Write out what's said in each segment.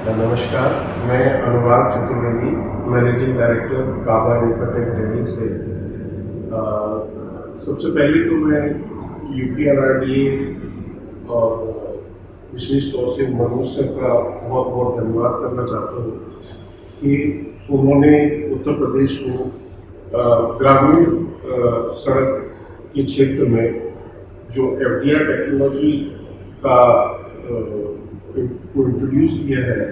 नमस्कार, मैं अनुराग Chaturvedi, managing director काबा Infratech Delhi से। सबसे पहले तो मैं UPRRDA और विशेष तौर से मनोज सर का बहुत बहुत धन्यवाद करना चाहता हूँ कि उन्होंने उत्तर प्रदेश में ग्रामीण सड़क के क्षेत्र में जो FDR टेक्नोलॉजी का को इंट्रोड्यूस किया है,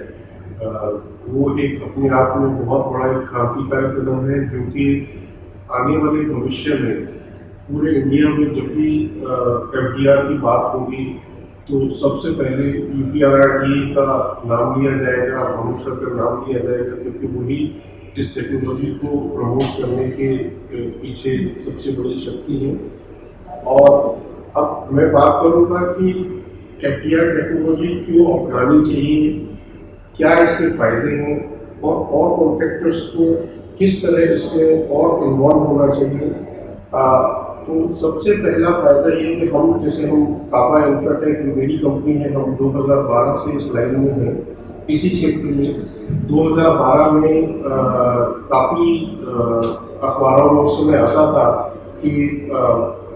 वो एक अपने आप में बहुत बड़ा एक क्रांतिकारी कदम है, जो कि आने वाले भविष्य में पूरे इंडिया में जब भी FDR की बात होगी तो सबसे पहले UPRRDA का नाम लिया जाएगा, मनोज सर का नाम लिया जाएगा, क्योंकि वही इस टेक्नोलॉजी को प्रमोट करने के पीछे सबसे बड़ी शक्ति है। और अब मैं बात करूँगा कि FDR टेक्नोलॉजी क्यों अपनानी चाहिए, क्या इसके फायदे हैं और कॉन्ट्रैक्टर्स को किस तरह इसमें और इन्वॉल्व होना चाहिए। तो सबसे पहला फायदा ये कि हम काबा इंफ्राटेक मेरी कंपनी है, हम 2012 से इस लाइन में हैं, इसी क्षेत्र में। 2012 में काफ़ी अखबारों में उस समय आता था कि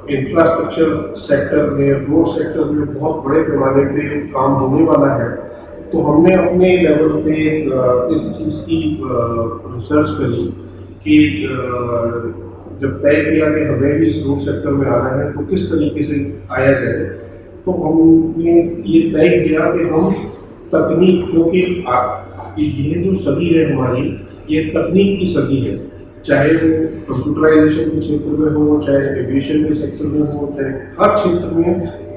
इंफ्रास्ट्रक्चर सेक्टर में, रोड सेक्टर में बहुत बड़े पैमाने पे काम होने वाला है। तो हमने अपने लेवल पे इस चीज़ की रिसर्च करी कि जब तय किया कि हमें भी इस रोड सेक्टर में आना है तो किस तरीके से आया जाए। तो हमने ये तय किया कि हम तकनीक, क्योंकि ये जो सदी है हमारी, ये तकनीक की सदी है, चाहे वो कंप्यूटराइजेशन के क्षेत्र में हो, चाहे एविएशन के सेक्टर में हो, चाहे हर क्षेत्र में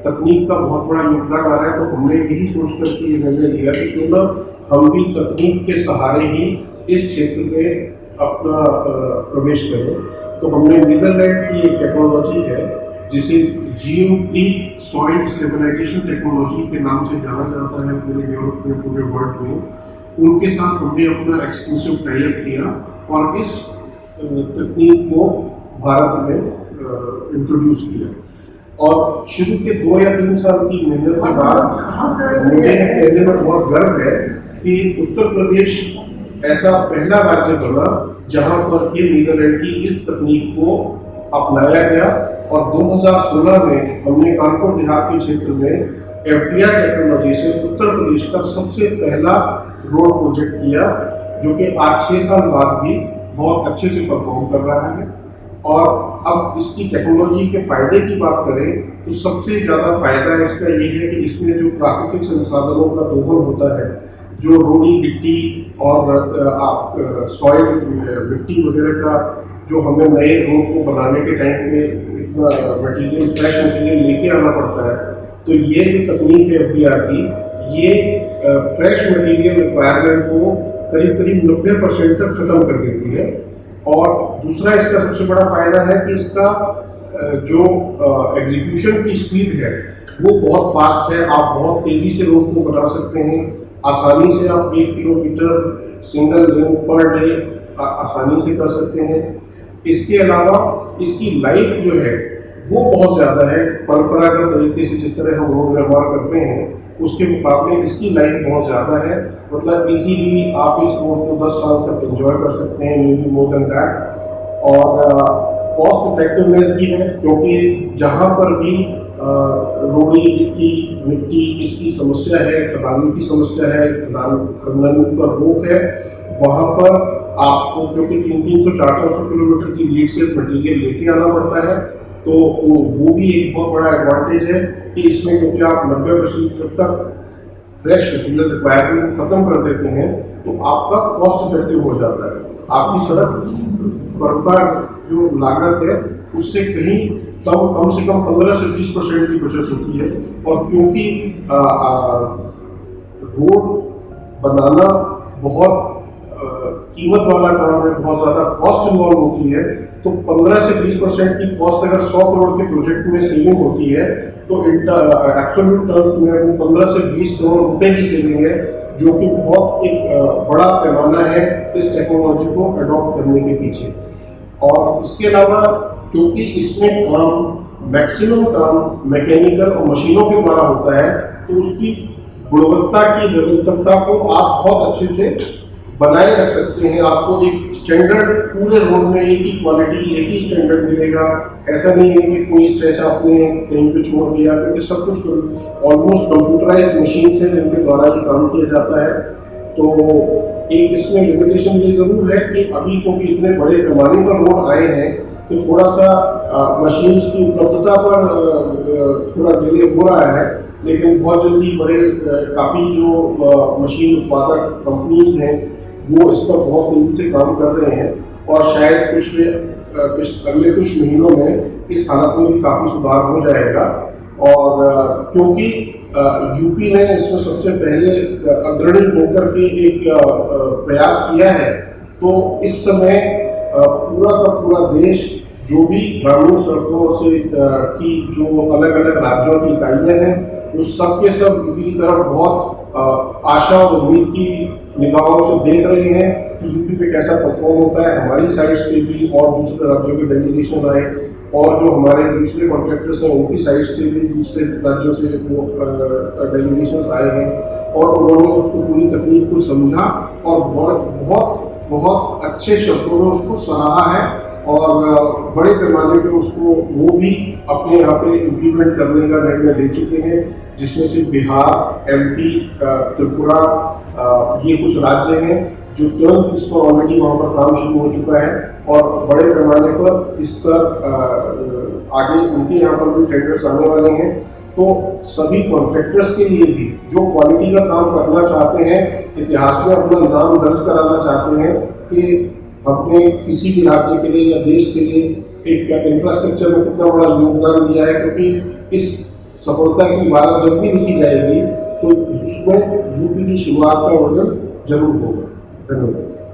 तकनीक का बहुत बड़ा योगदान आ रहा है। तो हमने यही सोच करके ये निर्णय लिया कि क्यों ना हम भी तकनीक के सहारे ही इस क्षेत्र में अपना प्रवेश करें। तो हमने नीदरलैंड की एक टेक्नोलॉजी है जिसे GeoP सॉइल स्टेबलाइजेशन टेक्नोलॉजी के नाम से जाना जाता है पूरे यूरोप में, पूरे वर्ल्ड में। उनके साथ हमने अपना एक्सक्लूसिव टाई-अप किया और इस तकनीक को भारत में इंट्रोड्यूस किया। और शुरू के 2 या 3 साल की मेहनत के बाद मुझे कहने में बहुत गर्व है कि उत्तर प्रदेश ऐसा पहला राज्य बना जहां पर ये नीदरलैंड की इस तकनीक को अपनाया गया। और 2016 में हमने कानपुर देहात के क्षेत्र में FDR टेक्नोलॉजी से उत्तर प्रदेश का सबसे पहला रोड प्रोजेक्ट किया, जो कि आज 6 साल बाद भी बहुत अच्छे से परफॉर्म कर रहा है। और अब इसकी टेक्नोलॉजी के फायदे की बात करें तो सबसे ज़्यादा फायदा इसका ये है कि इसमें जो प्राकृतिक संसाधनों का दोहन होता है, जो रोड़ी मिट्टी और सॉइल मिट्टी वगैरह का जो हमें नए रोड को बनाने के टाइम पे इतना मटीरियल, फ्रेश मटीरियल लेके आना पड़ता है, तो ये जो तकनीक है FDR की, ये फ्रेश मटीरियल रिक्वायरमेंट को करीब करीब 90% तक खत्म कर देती है। और दूसरा इसका सबसे बड़ा फायदा है कि इसका जो एग्जीक्यूशन की स्पीड है वो बहुत फास्ट है। आप बहुत तेजी से रोड को बना सकते हैं, आसानी से आप 1 kilometre single lane per day आसानी से कर सकते हैं। इसके अलावा इसकी लाइफ जो है वो बहुत ज़्यादा है। परंपरागत तरीके से जिस तरह हम रोड निर्माण करते हैं उसके मुकाबले इसकी लाइफ बहुत ज़्यादा है। मतलब इजीली आप इस रोड को 10 साल तक एंजॉय कर सकते हैं, may be more than that. और कॉस्ट इफेक्टिवनेस भी है, क्योंकि जहाँ पर भी रोड़ी मिट्टी इसकी समस्या है, खदानी की समस्या है, खनन पर रोक है, वहाँ पर आपको क्योंकि 300-400 किलोमीटर की लीड से मटीरियल लेके आना पड़ता है, तो वो भी एक बहुत बड़ा एडवांटेज है कि इसमें क्योंकि आप 90% तक फ्रेश मटीरियल रिक्वायरमेंट खत्म कर देते हैं तो आपका कॉस्ट इफेक्टिव हो जाता है। आपकी सड़क पर जो लागत है उससे कहीं कम से कम 15 से 20% की बचत होती है। और क्योंकि रोड बनाना बहुत कीमत वाला काम है, बहुत ज़्यादा कॉस्ट इन्वॉल्व होती है, तो 15 से 20% की कॉस्ट अगर 100 करोड़ के प्रोजेक्ट में सेविंग होती है तो एब्सोल्यूट टर्म्स में वो 15 से 20 करोड़ रुपए की सेविंग है, जो कि बहुत एक बड़ा पैमाना है इस टेक्नोलॉजी को अडॉप्ट करने के पीछे। और इसके अलावा क्योंकि इसमें काम मैक्सिमम काम मैकेनिकल और मशीनों के द्वारा होता है, तो उसकी गुणवत्ता की निरंतरता को आप बहुत अच्छे से बनाए रख सकते हैं। आपको एक स्टैंडर्ड पूरे रोड में एक ही क्वालिटी, एक ही स्टैंडर्ड मिलेगा। ऐसा नहीं है कि कोई स्ट्रेच आपने कहीं पे छोड़ दिया, क्योंकि सब कुछ ऑलमोस्ट कंप्यूटराइज्ड मशीन से जिनके द्वारा ये काम किया जाता है। तो एक इसमें लिमिटेशन ये जरूर है कि अभी क्योंकि इतने बड़े पैमाने पर रोड आए हैं तो थोड़ा सा मशीन्स की उपलब्धता पर थोड़ा डिले हो रहा है, लेकिन बहुत जल्दी बड़े काफ़ी जो मशीन उत्पादक कंपनीज हैं वो इस पर बहुत तेजी से काम कर रहे हैं और शायद अगले कुछ महीनों में इस हालत में भी काफ़ी सुधार हो जाएगा। और क्योंकि यूपी ने इसमें सबसे पहले अग्रणी होकर के एक प्रयास किया है, तो इस समय पूरा का पूरा देश जो भी ग्रामीण सड़कों से की जो अलग अलग राज्यों की इकाइयाँ हैं वो सब के सब यूपी की तरफ बहुत आशा और उम्मीद की निगाहों से देख रहे हैं कि यूपी पे कैसा परफॉर्म होता है। हमारी साइड्स पे भी और दूसरे राज्यों के डेलीगेशन आए और जो हमारे दूसरे कॉन्ट्रैक्टर्स हैं उनकी साइड्स पे भी दूसरे राज्यों से वो डेलीगेशन आए हैं और उन्होंने उसको पूरी तकनीक को समझा और बहुत बहुत अच्छे शब्दों में उसको सराहा है और बड़े पैमाने पे उसको वो भी अपने यहाँ पे इम्प्लीमेंट करने का निर्णय ले चुके हैं, जिसमें से बिहार, एमपी, त्रिपुरा, ये कुछ राज्य हैं जो तुरंत इस पर ऑलरेडी वहाँ पर काम शुरू हो चुका है और बड़े पैमाने पर इस पर आगे उनके यहाँ पर भी टेंडर्स आने वाले हैं। तो सभी कॉन्ट्रैक्टर्स के लिए भी जो क्वालिटी का काम करना चाहते हैं, इतिहास में अपना नाम दर्ज कराना चाहते हैं कि हमने किसी भी राज्य के लिए या देश के लिए एक इंफ्रास्ट्रक्चर में कितना बड़ा योगदान दिया है, क्योंकि इस सफलता की इबारत जब भी लिखी जाएगी तो उसमें यूपी की शुरुआत का वर्णन जरूर होगा। धन्यवाद।